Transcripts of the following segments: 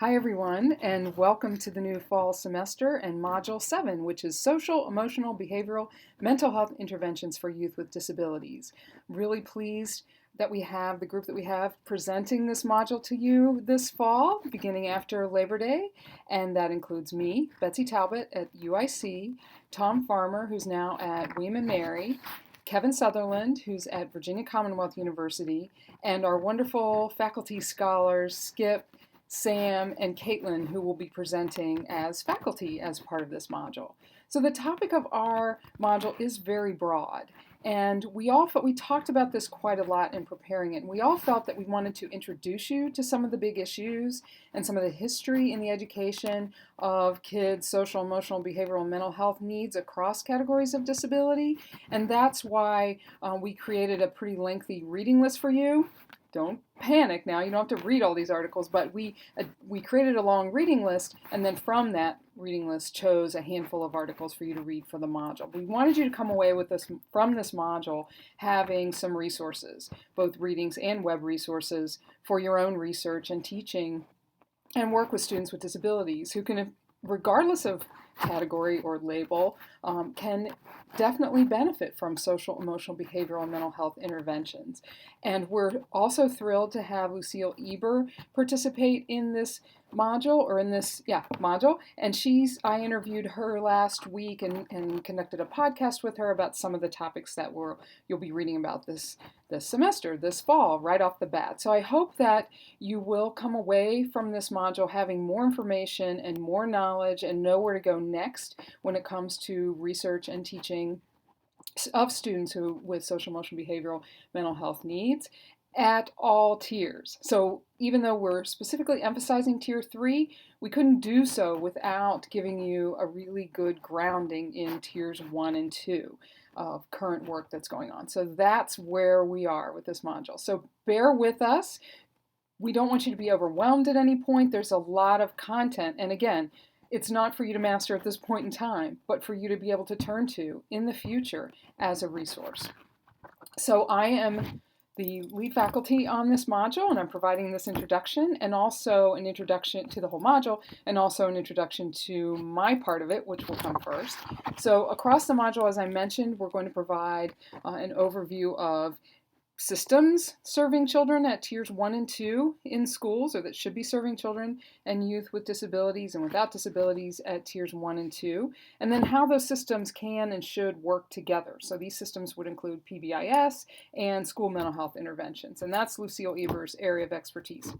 Hi everyone, and welcome to the new fall semester and Module 7, which is Social, Emotional, Behavioral, Mental Health Interventions for Youth with Disabilities. Really pleased that we have the group that we have presenting this module to you this fall, beginning after Labor Day, and that includes me, Betsy Talbott at UIC, Tom Farmer, who's now at William & Mary, Kevin Sutherland, who's at Virginia Commonwealth University, and our wonderful faculty scholars, Skip, Sam, and Caitlin, who will be presenting as faculty as part of this module. So the topic of our module is very broad, and we talked about this quite a lot in preparing it, and we all felt that we wanted to introduce you to some of the big issues and some of the history in the education of kids' social, emotional, behavioral, and mental health needs across categories of disability, and that's why we created a pretty lengthy reading list for you. Don't panic now, you don't have to read all these articles, but we created a long reading list, and then from that reading list chose a handful of articles for you to read for the module. We wanted you to come away with this from this module having some resources, both readings and web resources for your own research and teaching and work with students with disabilities who can, regardless of category or label, can definitely benefit from social, emotional, behavioral, and mental health interventions. And we're also thrilled to have Lucille Eber participate in this module, and I interviewed her last week and conducted a podcast with her about some of the topics that you'll be reading about this semester, this fall, right off the bat. So I hope that you will come away from this module having more information and more knowledge and know where to go next when it comes to research and teaching of students with social, emotional, behavioral, mental health needs at all tiers. So even though we're specifically emphasizing Tier 3, we couldn't do so without giving you a really good grounding in Tiers 1 and 2 of current work that's going on. So that's where we are with this module. So bear with us. We don't want you to be overwhelmed at any point. There's a lot of content. And again, it's not for you to master at this point in time, but for you to be able to turn to in the future as a resource. So I am the lead faculty on this module, and I'm providing this introduction and also an introduction to the whole module and also an introduction to my part of it, which will come first. So across the module, as I mentioned, we're going to provide an overview of systems serving children at Tiers 1 and 2 in schools, or that should be serving children and youth with disabilities and without disabilities at Tiers 1 and 2, and then how those systems can and should work together. So these systems would include PBIS and school mental health interventions, and that's Lucille Eber's area of expertise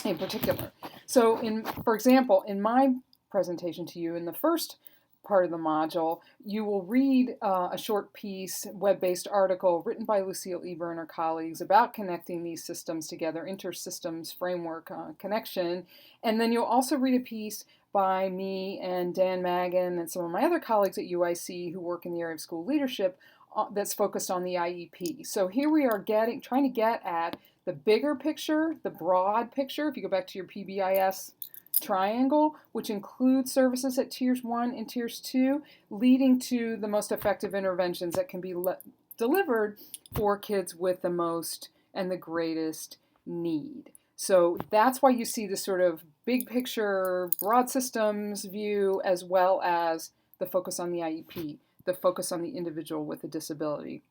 in particular. So for example, in my presentation to you in the first part of the module, you will read a short piece, web-based article written by Lucille Eber and her colleagues about connecting these systems together, inter-systems framework connection, and then you'll also read a piece by me and Dan Magan and some of my other colleagues at UIC who work in the area of school leadership that's focused on the IEP. So here we are trying to get at the bigger picture, the broad picture. If you go back to your PBIS triangle, which includes services at Tiers 1 and Tiers 2, leading to the most effective interventions that can be delivered for kids with the most and the greatest need. So that's why you see this sort of big picture, broad systems view, as well as the focus on the IEP, the focus on the individual with a disability.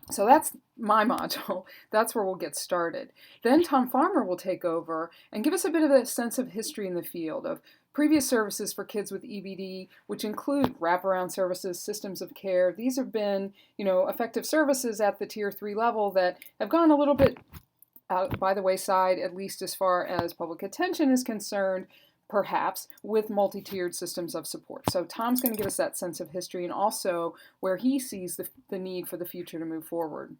So that's my module. That's where we'll get started. Then Tom Farmer will take over and give us a bit of a sense of history in the field of previous services for kids with EBD, which include wraparound services, systems of care. These have been, effective services at the Tier 3 level that have gone a little bit out by the wayside, at least as far as public attention is concerned, perhaps with multi-tiered systems of support. So Tom's going to give us that sense of history and also where he sees the need for the future to move forward.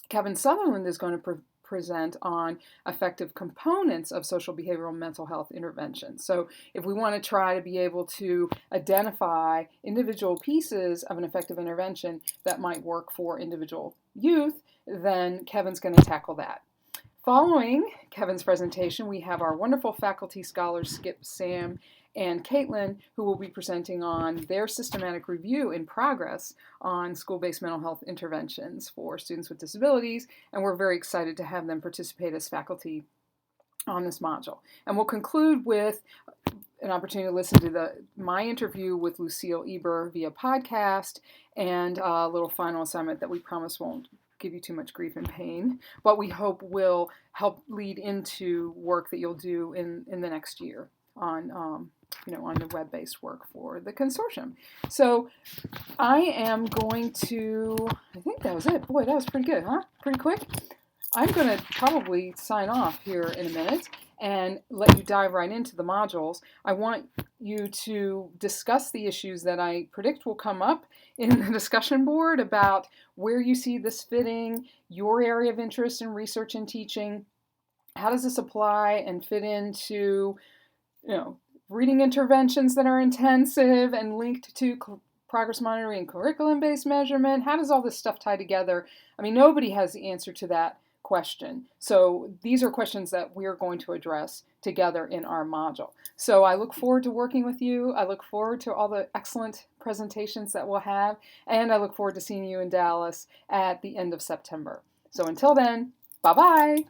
Kevin Sutherland is going to present on effective components of social, behavioral, mental health interventions. So if we want to try to be able to identify individual pieces of an effective intervention that might work for individual youth, then Kevin's going to tackle that. Following Kevin's presentation, we have our wonderful faculty scholars, Skip, Sam, and Caitlin, who will be presenting on their systematic review in progress on school-based mental health interventions for students with disabilities, and we're very excited to have them participate as faculty on this module. And we'll conclude with an opportunity to listen to my interview with Lucille Eber via podcast, and a little final assignment that we promise won't give you too much grief and pain, but we hope will help lead into work that you'll do in the next year on on the web-based work for the consortium. So I am going to, I think that was it. Boy, that was pretty good, huh? Pretty quick. I'm going to probably sign off here in a minute and let you dive right into the modules. I want you to discuss the issues that I predict will come up in the discussion board about where you see this fitting, your area of interest in research and teaching. How does this apply and fit into, reading interventions that are intensive and linked to progress monitoring and curriculum-based measurement? How does all this stuff tie together? I mean, nobody has the answer to that question. So these are questions that we're going to address together in our module. So I look forward to working with you. I look forward to all the excellent presentations that we'll have, and I look forward to seeing you in Dallas at the end of September. So until then, bye-bye.